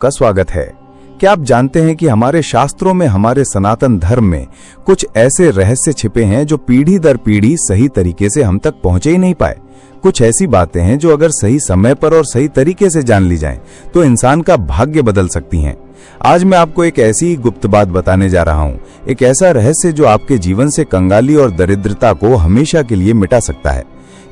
का स्वागत है। क्या आप जानते हैं कि हमारे शास्त्रों में, हमारे सनातन धर्म में कुछ ऐसे रहस्य छिपे हैं जो पीढ़ी दर पीढ़ी सही तरीके से हम तक पहुंचे ही नहीं पाए। कुछ ऐसी बातें हैं जो अगर सही समय पर और सही तरीके से जान ली जाएं तो इंसान का भाग्य बदल सकती हैं। आज मैं आपको एक ऐसी गुप्त बात बताने जा रहा हूं, एक ऐसा रहस्य जो आपके जीवन से कंगाली और दरिद्रता को हमेशा के लिए मिटा सकता है।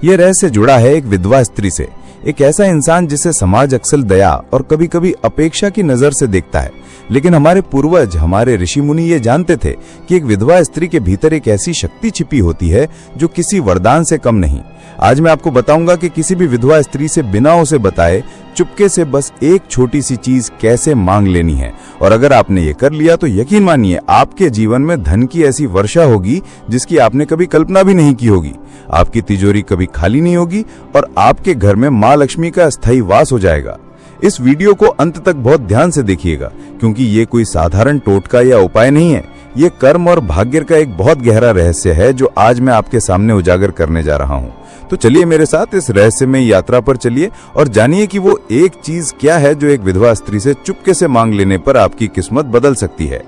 यह रहस्य जुड़ा है एक विधवा स्त्री से, एक ऐसा इंसान जिसे समाज अक्सर दया और कभी कभी अपेक्षा की नजर से देखता है। लेकिन हमारे पूर्वज, हमारे ऋषि मुनि ये जानते थे कि एक विधवा स्त्री के भीतर एक ऐसी शक्ति छिपी होती है जो किसी वरदान से कम नहीं। आज मैं आपको बताऊंगा कि किसी भी विधवा स्त्री से बिना उसे बताए चुपके से बस एक छोटी सी चीज कैसे मांग लेनी है, और अगर आपने ये कर लिया तो यकीन मानिए आपके जीवन में धन की ऐसी वर्षा होगी जिसकी आपने कभी कल्पना भी नहीं की होगी। आपकी तिजोरी कभी खाली नहीं होगी और आपके घर में माँ लक्ष्मी का स्थायी वास हो जाएगा। इस वीडियो को अंत तक बहुत ध्यान से देखिएगा, क्योंकि ये कोई साधारण टोटका या उपाय नहीं है। ये कर्म और भाग्य का एक बहुत गहरा रहस्य है जो आज मैं आपके सामने उजागर करने जा रहा हूँ। तो चलिए मेरे साथ इस रहस्यमय यात्रा पर चलिए और जानिए कि वो एक चीज क्या है जो एक विधवा स्त्री से चुपके से मांग लेने पर आपकी किस्मत बदल सकती है।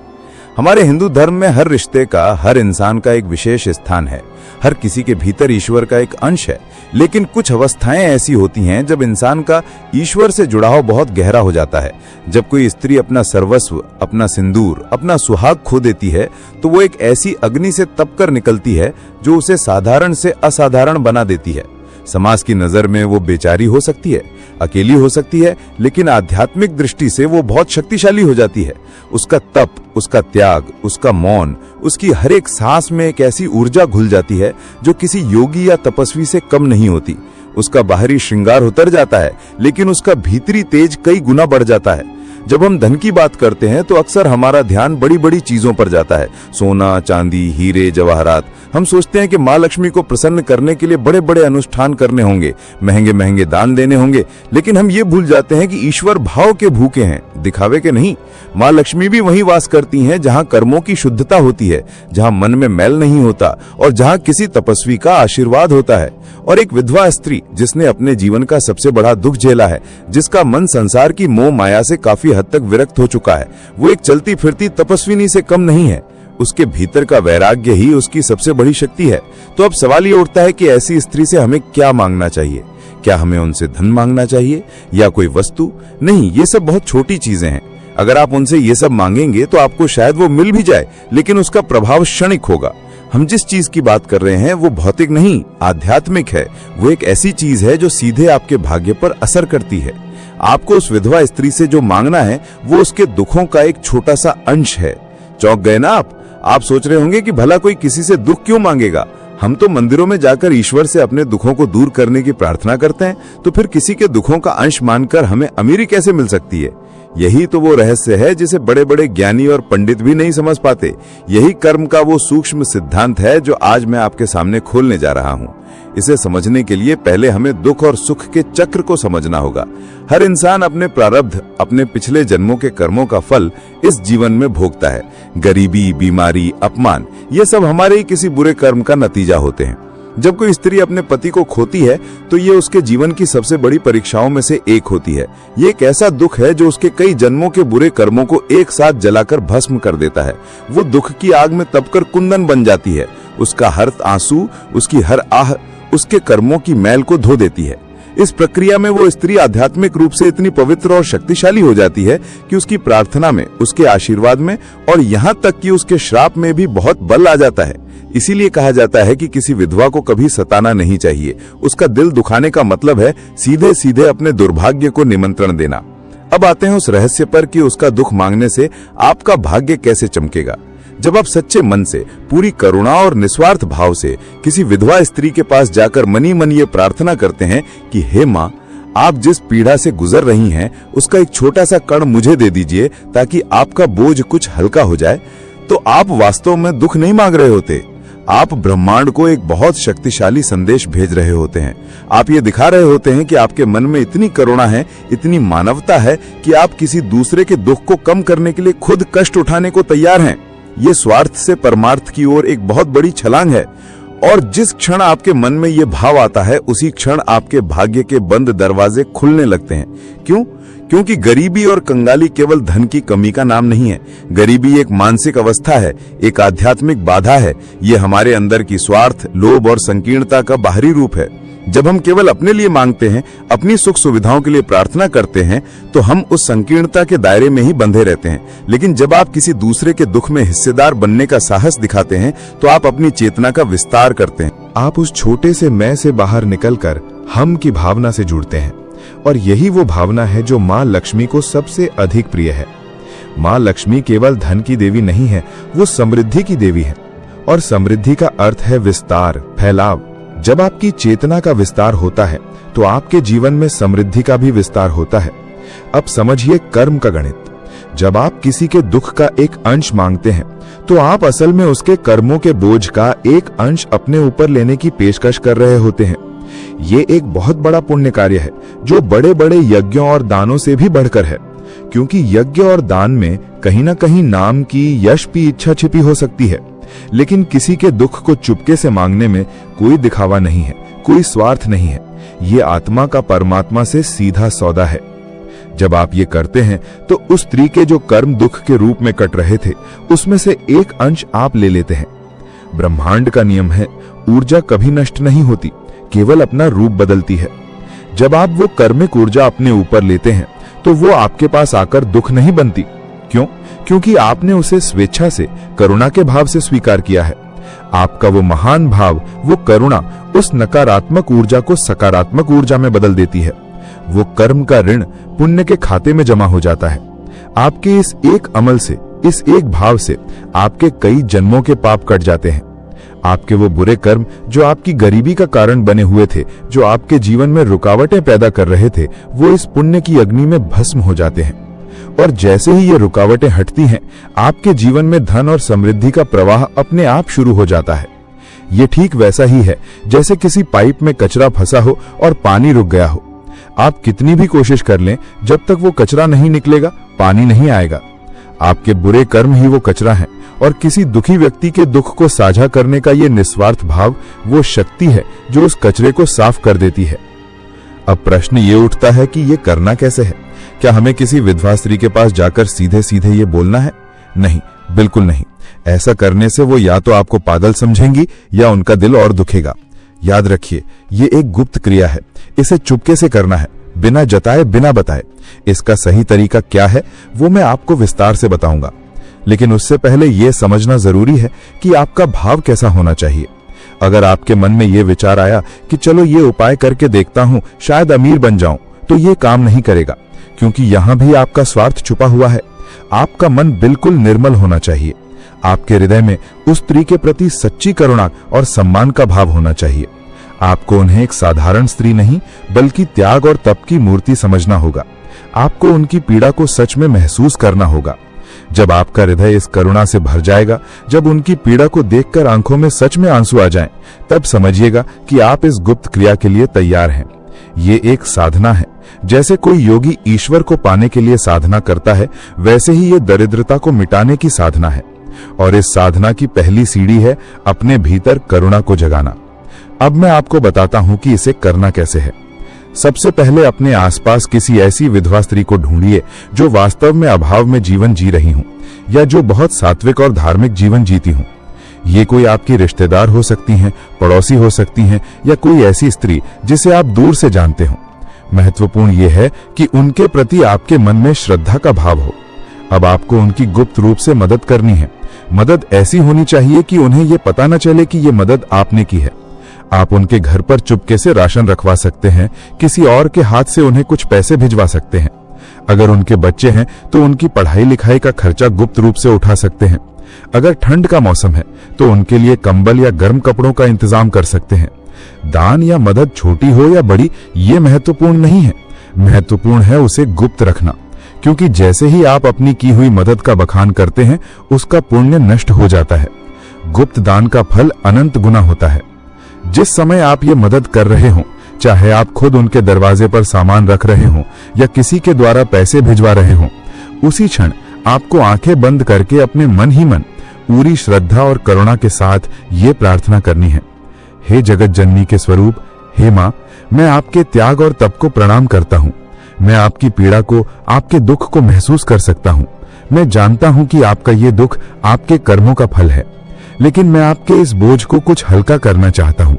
हमारे हिंदू धर्म में हर रिश्ते का, हर इंसान का एक विशेष स्थान है। हर किसी के भीतर ईश्वर का एक अंश है। लेकिन कुछ अवस्थाएं ऐसी होती हैं जब इंसान का ईश्वर से जुड़ाव बहुत गहरा हो जाता है। जब कोई स्त्री अपना सर्वस्व, अपना सिंदूर, अपना सुहाग खो देती है तो वो एक ऐसी अग्नि से तपकर निकलती है जो उसे साधारण से असाधारण बना देती है। समाज की नजर में वो बेचारी हो सकती है, अकेली हो सकती है, लेकिन आध्यात्मिक दृष्टि से वो बहुत शक्तिशाली हो जाती है। उसका तप, उसका त्याग, उसका मौन, उसकी हर एक सांस में एक ऐसी ऊर्जा घुल जाती है जो किसी योगी या तपस्वी से कम नहीं होती। उसका बाहरी श्रृंगार उतर जाता है, लेकिन उसका भीतरी तेज कई गुना बढ़ जाता है। जब हम धन की बात करते हैं तो अक्सर हमारा ध्यान बड़ी बड़ी चीजों पर जाता है, सोना, चांदी, हीरे, जवाहरात। हम सोचते हैं कि माँ लक्ष्मी को प्रसन्न करने के लिए बड़े बड़े अनुष्ठान करने होंगे, महंगे महंगे दान देने होंगे, लेकिन हम ये भूल जाते हैं कि ईश्वर भाव के भूखे हैं, दिखावे के नहीं। माँ लक्ष्मी भी वहीं वास करती हैं जहाँ कर्मों की शुद्धता होती है, जहाँ मन में मैल नहीं होता और जहाँ किसी तपस्वी का आशीर्वाद होता है। और एक विधवा स्त्री जिसने अपने जीवन का सबसे बड़ा दुख झेला है, जिसका मन संसार की मोह माया से काफी हद तक विरक्त हो चुका है, वो एक चलती फिरती तपस्विनी से कम नहीं है। उसके भीतर का वैराग्य ही उसकी सबसे बड़ी शक्ति है। तो अब सवाल ये उठता है कि ऐसी स्त्री से हमें क्या मांगना चाहिए? क्या हमें उनसे धन मांगना चाहिए या कोई वस्तु? नहीं, ये सब बहुत छोटी चीजें हैं। अगर आप उनसे ये सब मांगेंगे तो आपको शायद वो मिल भी जाए, लेकिन उसका प्रभाव क्षणिक होगा। हम जिस चीज की बात कर रहे हैं वो भौतिक नहीं, आध्यात्मिक है। वो एक ऐसी चीज है जो सीधे आपके भाग्य पर असर करती है। आपको उस विधवा स्त्री से जो मांगना है वो उसके दुखों का एक छोटा सा अंश है। चौंक गए ना आप सोच रहे होंगे कि भला कोई किसी से दुख क्यों मांगेगा? हम तो मंदिरों में जाकर ईश्वर से अपने दुखों को दूर करने की प्रार्थना करते हैं, तो फिर किसी के दुखों का अंश मानकर हमें अमीरी कैसे मिल सकती है? यही तो वो रहस्य है जिसे बड़े बड़े ज्ञानी और पंडित भी नहीं समझ पाते। यही कर्म का वो सूक्ष्म सिद्धांत है जो आज मैं आपके सामने खोलने जा रहा हूँ। इसे समझने के लिए पहले हमें दुख और सुख के चक्र को समझना होगा। हर इंसान अपने प्रारब्ध, अपने पिछले जन्मों के कर्मों का फल इस जीवन में भोगता है। गरीबी, बीमारी, अपमान, ये सब हमारे ही किसी बुरे कर्म का नतीजा होते हैं। जब कोई स्त्री अपने पति को खोती है तो ये उसके जीवन की सबसे बड़ी परीक्षाओं में से एक होती है। ये एक ऐसा दुख है जो उसके कई जन्मों के बुरे कर्मों को एक साथ जलाकर भस्म कर देता है। वो दुख की आग में तपकर कुंदन बन जाती है। उसका हर आंसू, उसकी हर आह उसके कर्मों की मैल को धो देती है। इस प्रक्रिया में वो स्त्री आध्यात्मिक रूप से इतनी पवित्र और शक्तिशाली हो जाती है कि उसकी प्रार्थना में, उसके आशीर्वाद में और यहाँ तक कि उसके श्राप में भी बहुत बल आ जाता है। इसीलिए कहा जाता है कि किसी विधवा को कभी सताना नहीं चाहिए। उसका दिल दुखाने का मतलब है सीधे सीधे अपने दुर्भाग्य को निमंत्रण देना। अब आते हैं उस रहस्य पर कि उसका दुख मांगने से आपका भाग्य कैसे चमकेगा। जब आप सच्चे मन से, पूरी करुणा और निस्वार्थ भाव से किसी विधवा स्त्री के पास जाकर मनी मन ये प्रार्थना करते हैं कि हे माँ, आप जिस पीड़ा से गुजर रही हैं उसका एक छोटा सा कण मुझे दे दीजिए ताकि आपका बोझ कुछ हल्का हो जाए, तो आप वास्तव में दुख नहीं मांग रहे होते। आप ब्रह्मांड को एक बहुत शक्तिशाली संदेश भेज रहे होते हैं। आप ये दिखा रहे होते हैं कि आपके मन में इतनी करुणा है, इतनी मानवता है कि आप किसी दूसरे के दुख को कम करने के लिए खुद कष्ट उठाने को तैयार हैं। ये स्वार्थ से परमार्थ की ओर एक बहुत बड़ी छलांग है। और जिस क्षण आपके मन में ये भाव आता है उसी क्षण आपके भाग्य के बंद दरवाजे खुलने लगते हैं। क्यों? क्योंकि गरीबी और कंगाली केवल धन की कमी का नाम नहीं है। गरीबी एक मानसिक अवस्था है, एक आध्यात्मिक बाधा है। ये हमारे अंदर की स्वार्थ, लोभ और संकीर्णता का बाहरी रूप है। जब हम केवल अपने लिए मांगते हैं, अपनी सुख सुविधाओं के लिए प्रार्थना करते हैं, तो हम उस संकीर्णता के दायरे में ही बंधे रहते हैं। लेकिन जब आप किसी दूसरे के दुख में हिस्सेदार बनने का साहस दिखाते हैं, तो आप अपनी चेतना का विस्तार करते हैं। आप उस छोटे से मैं से बाहर निकलकर हम की भावना से जुड़ते हैं, और यही वो भावना है जो माँ लक्ष्मी को सबसे अधिक प्रिय है। माँ लक्ष्मी केवल धन की देवी नहीं है, वो समृद्धि की देवी है, और समृद्धि का अर्थ है विस्तार, फैलाव। जब आपकी चेतना का विस्तार होता है, तो आपके जीवन में समृद्धि का भी विस्तार होता है। अब समझिए कर्म का गणित। जब आप किसी के दुख का एक अंश मांगते हैं, तो आप असल में उसके कर्मों के बोझ का एक अंश अपने ऊपर लेने की पेशकश कर रहे होते हैं। ये एक बहुत बड़ा पुण्य कार्य है, जो बड़े बड़े यज्ञों और दानों से भी बढ़कर है, क्योंकि यज्ञ और दान में कहीं ना कहीं नाम की, यश की इच्छा छिपी हो सकती है। लेकिन किसी के दुख को चुपके से मांगने में कोई दिखावा नहीं है, कोई स्वार्थ नहीं है। ये आत्मा का परमात्मा से सीधा सौदा है। जब आप ये करते हैं, तो उस स्त्री के जो कर्म दुख के रूप में कट रहे थे, उसमें से एक अंश आप ले लेते हैं। ब्रह्मांड का नियम है, ऊर्जा कभी नष्ट नहीं होती, केवल अपना रूप बदलती है। जब आप वो कर्मिक ऊर्जा अपने ऊपर लेते हैं, तो वो आपके पास आकर दुख नहीं बनती। क्यों? क्योंकि आपने उसे स्वेच्छा से, करुणा के भाव से स्वीकार किया है। आपका वो महान भाव, वो करुणा, उस नकारात्मक ऊर्जा को सकारात्मक ऊर्जा में बदल देती है। वो कर्म का ऋण पुण्य के खाते में जमा हो जाता है। आपके इस एक अमल से, इस एक भाव से आपके कई जन्मों के पाप कट जाते हैं। आपके वो बुरे कर्म जो आपकी गरीबी का कारण बने हुए थे, जो आपके जीवन में रुकावटें पैदा कर रहे थे, वो इस पुण्य की अग्नि में भस्म हो जाते हैं। और जैसे ही ये रुकावटें हटती हैं, आपके जीवन में धन और समृद्धि का प्रवाह अपने आप शुरू हो जाता है। ये ठीक वैसा ही है जैसे किसी पाइप में कचरा फंसा हो और पानी रुक गया हो। आप कितनी भी कोशिश कर लें, जब तक वो कचरा नहीं निकलेगा, पानी नहीं आएगा। आपके बुरे कर्म ही वो कचरा हैं, और किसी दुखी व्यक्ति के दुख को साझा करने का ये निस्वार्थ भाव वो शक्ति है जो उस कचरे को साफ कर देती है। अब प्रश्न ये उठता है कि ये करना कैसे है? क्या हमें किसी विधवा स्त्री के पास जाकर सीधे सीधे ये बोलना है? नहीं, बिल्कुल नहीं। ऐसा करने से वो या तो आपको पागल समझेंगी या उनका दिल और दुखेगा। याद रखिए, ये एक गुप्त क्रिया है। इसे चुपके से करना है, बिना जताए, बिना बताए। इसका सही तरीका क्या है, वो मैं आपको विस्तार से बताऊंगा। लेकिन उससे पहले ये समझना जरूरी है कि आपका भाव कैसा होना चाहिए। अगर आपके मन में ये विचार आया कि चलो ये उपाय करके देखता हूं, शायद अमीर बन जाऊं, तो ये काम नहीं करेगा, क्योंकि यहां भी आपका स्वार्थ छुपा हुआ है। आपका मन बिल्कुल निर्मल होना चाहिए। आपके हृदय में उस स्त्री के प्रति सच्ची करुणा और सम्मान का भाव होना चाहिए। आपको उन्हें एक साधारण स्त्री नहीं, बल्कि त्याग और तप की मूर्ति समझना होगा। आपको उनकी पीड़ा को सच में महसूस करना होगा। जब आपका हृदय इस करुणा से भर जाएगा, जब उनकी पीड़ा को देखकर आंखों में सच में आंसू आ जाएं, तब समझिएगा कि आप इस गुप्त क्रिया के लिए तैयार हैं। ये एक साधना है। जैसे कोई योगी ईश्वर को पाने के लिए साधना करता है, वैसे ही ये दरिद्रता को मिटाने की साधना है। और इस साधना की पहली सीढ़ी है अपने भीतर करुणा को जगाना। अब मैं आपको बताता हूं कि इसे करना कैसे है। सबसे पहले अपने आसपास किसी ऐसी विधवा स्त्री को ढूंढिए जो वास्तव में अभाव में जीवन जी रही हूं, या जो बहुत सात्विक और धार्मिक जीवन जीती हूं। ये कोई आपकी रिश्तेदार हो सकती हैं, पड़ोसी हो सकती हैं, या कोई ऐसी स्त्री जिसे आप दूर से जानते हो। महत्वपूर्ण यह है कि उनके प्रति आपके मन में श्रद्धा का भाव हो। अब आपको उनकी गुप्त रूप से मदद करनी है। मदद ऐसी होनी चाहिए कि उन्हें यह पता न चले कि यह मदद आपने की है। आप उनके घर पर चुपके से राशन रखवा सकते हैं, किसी और के हाथ से उन्हें कुछ पैसे भिजवा सकते हैं। अगर उनके बच्चे हैं तो उनकी पढ़ाई लिखाई का खर्चा गुप्त रूप से उठा सकते हैं। अगर ठंड का मौसम है तो उनके लिए कंबल या गर्म कपड़ों का इंतजाम कर सकते हैं। दान या मदद छोटी हो या बड़ी, ये महत्वपूर्ण नहीं है। महत्वपूर्ण है उसे गुप्त रखना, क्योंकि जैसे ही आप अपनी की हुई मदद का बखान करते हैं, उसका पुण्य नष्ट हो जाता है। गुप्त दान का फल अनंत गुना होता है। जिस समय आप ये मदद कर रहे हो, चाहे आप खुद उनके दरवाजे पर सामान रख रहे हो या किसी के द्वारा पैसे भिजवा रहे हो, उसी क्षण आपको आंखें बंद करके अपने मन ही मन पूरी श्रद्धा और करुणा के साथ ये प्रार्थना करनी है। हे जगत जननी के स्वरूप, हे माँ, मैं आपके त्याग और तप को प्रणाम करता हूँ। मैं आपकी पीड़ा को, आपके दुख को महसूस कर सकता हूँ। मैं जानता हूँ कि आपका ये दुख आपके कर्मों का फल है, लेकिन मैं आपके इस बोझ को कुछ हल्का करना चाहता हूँ।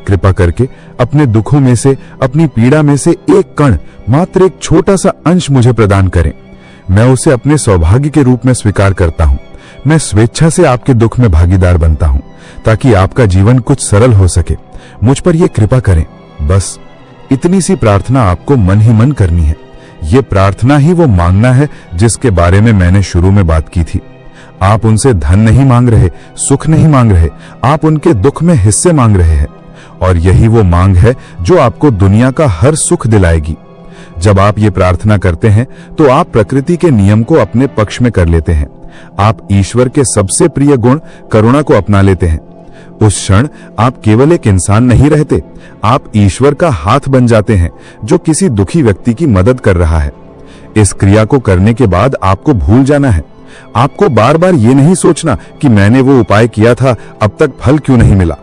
कृपा करके अपने दुखों में से, अपनी पीड़ा में से एक कण, मात्र एक छोटा सा अंश मुझे प्रदान करें। मैं उसे अपने सौभाग्य के रूप में स्वीकार करता हूँ। मैं स्वेच्छा से आपके दुख में भागीदार बनता हूँ, ताकि आपका जीवन कुछ सरल हो सके। मुझ पर यह कृपा करें। बस इतनी सी प्रार्थना आपको मन ही मन करनी है। ये प्रार्थना ही वो मांगना है जिसके बारे में मैंने शुरू में बात की थी। आप उनसे धन नहीं मांग रहे, सुख नहीं मांग रहे, आप उनके दुख में हिस्से मांग रहे हैं। और यही वो मांग है जो आपको दुनिया का हर सुख दिलाएगी। जब आप ये प्रार्थना करते हैं तो आप प्रकृति के नियम को अपने पक्ष में कर लेते हैं। आप ईश्वर के सबसे प्रिय गुण करुणा को अपना लेते हैं। उस क्षण आप केवल एक इंसान नहीं रहते, आप ईश्वर का हाथ बन जाते हैं जो किसी दुखी व्यक्ति की मदद कर रहा है। इस क्रिया को करने के बाद आपको भूल जाना है। आपको बार बार ये नहीं सोचना कि मैंने वो उपाय किया था, अब तक फल क्यों नहीं मिला।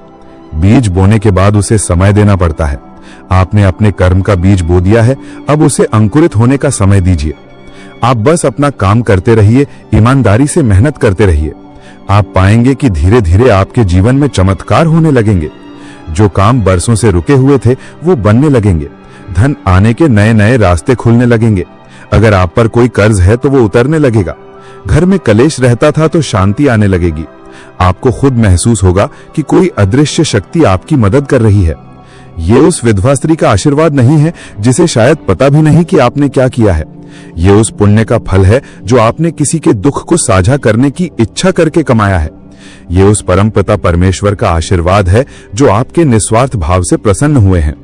बीज बोने के बाद उसे समय देना पड़ता है। आपने अपने कर्म का बीज बो दिया है, अब उसे अंकुरित होने का समय दीजिए। आप बस अपना काम करते रहिए, ईमानदारी से मेहनत करते रहिए। आप पाएंगे कि धीरे धीरे आपके जीवन में चमत्कार होने लगेंगे। जो काम बरसों से रुके हुए थे वो बनने लगेंगे। धन आने के नए नए रास्ते खुलने लगेंगे। अगर आप पर कोई कर्ज है तो वो उतरने लगेगा। घर में कलेश रहता था तो शांति आने लगेगी। आपको खुद महसूस होगा कि कोई अदृश्य शक्ति आपकी मदद कर रही है। ये उस विधवा स्त्री का आशीर्वाद नहीं है जिसे शायद पता भी नहीं कि आपने क्या किया है। ये उस पुण्य का फल है जो आपने किसी के दुख को साझा करने की इच्छा करके कमाया है। ये उस परमपिता परमेश्वर का आशीर्वाद है जो आपके निस्वार्थ भाव से प्रसन्न हुए हैं।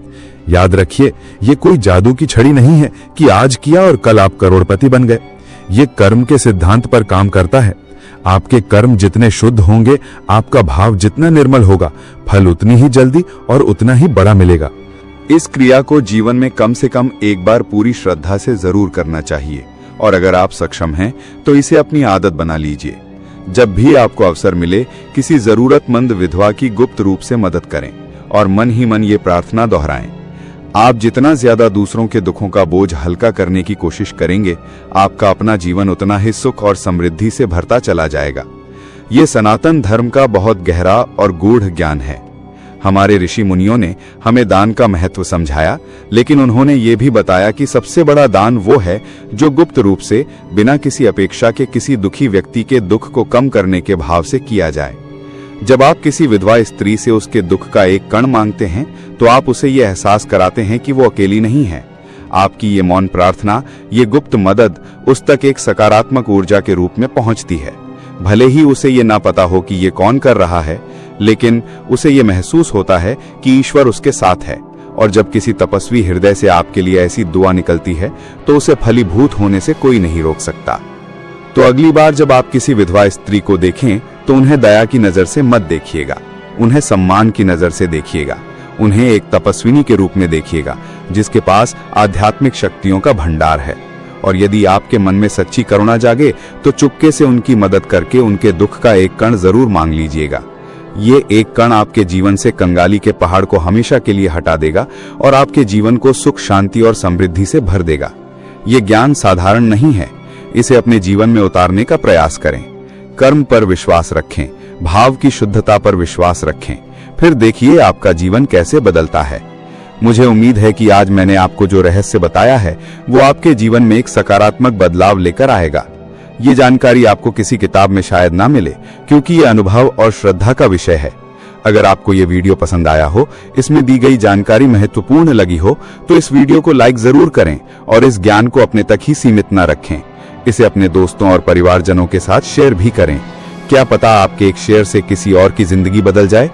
याद रखिए, ये कोई जादू की छड़ी नहीं है कि आज किया और कल आप करोड़पति बन गए। ये कर्म के सिद्धांत पर काम करता है। आपके कर्म जितने शुद्ध होंगे, आपका भाव जितना निर्मल होगा, फल उतनी ही जल्दी और उतना ही बड़ा मिलेगा। इस क्रिया को जीवन में कम से कम एक बार पूरी श्रद्धा से जरूर करना चाहिए, और अगर आप सक्षम हैं तो इसे अपनी आदत बना लीजिए। जब भी आपको अवसर मिले, किसी जरूरतमंद विधवा की गुप्त रूप से मदद करें और मन ही मन ये प्रार्थना दोहराएं। आप जितना ज्यादा दूसरों के दुखों का बोझ हल्का करने की कोशिश करेंगे, आपका अपना जीवन उतना ही सुख और समृद्धि से भरता चला जाएगा। ये सनातन धर्म का बहुत गहरा और गूढ़ ज्ञान है। हमारे ऋषि मुनियों ने हमें दान का महत्व समझाया, लेकिन उन्होंने ये भी बताया कि सबसे बड़ा दान वो है जो गुप्त रूप से, बिना किसी अपेक्षा के, किसी दुखी व्यक्ति के दुख को कम करने के भाव से किया जाए। जब आप किसी विधवा स्त्री से उसके दुख का एक कण मांगते हैं तो आप उसे ये एहसास कराते हैं कि वो अकेली नहीं है। आपकी ये मौन प्रार्थना, ये गुप्त मदद उस तक एक सकारात्मक ऊर्जा के रूप में पहुंचती है। भले ही उसे ये ना पता हो कि ये कौन कर रहा है, लेकिन उसे ये महसूस होता है कि ईश्वर उसके साथ है। और जब किसी तपस्वी हृदय से आपके लिए ऐसी दुआ निकलती है तो उसे फलीभूत होने से कोई नहीं रोक सकता। तो अगली बार जब आप किसी विधवा स्त्री को देखें तो उन्हें दया की नजर से मत देखिएगा, उन्हें सम्मान की नजर से देखिएगा। उन्हें एक तपस्विनी के रूप में देखिएगा जिसके पास आध्यात्मिक शक्तियों का भंडार है। और यदि आपके मन में सच्ची करुणा जागे तो चुपके से उनकी मदद करके उनके दुख का एक कण जरूर मांग लीजिएगा। ये एक कण आपके जीवन से कंगाली के पहाड़ को हमेशा के लिए हटा देगा और आपके जीवन को सुख, शांति और समृद्धि से भर देगा। ये ज्ञान साधारण नहीं है, इसे अपने जीवन में उतारने का प्रयास करें। कर्म पर विश्वास रखें, भाव की शुद्धता पर विश्वास रखें, फिर देखिए आपका जीवन कैसे बदलता है। मुझे उम्मीद है कि आज मैंने आपको जो रहस्य बताया है वो आपके जीवन में एक सकारात्मक बदलाव लेकर आएगा। ये जानकारी आपको किसी किताब में शायद ना मिले, क्योंकि ये अनुभव और श्रद्धा का विषय है। अगर आपको ये वीडियो पसंद आया हो, इसमें दी गई जानकारी महत्वपूर्ण लगी हो, तो इस वीडियो को लाइक जरूर करें और इस ज्ञान को अपने तक ही सीमित न रखें। इसे अपने दोस्तों और परिवारजनों के साथ शेयर भी करें। क्या पता आपके एक शेयर से किसी और की जिंदगी बदल जाए।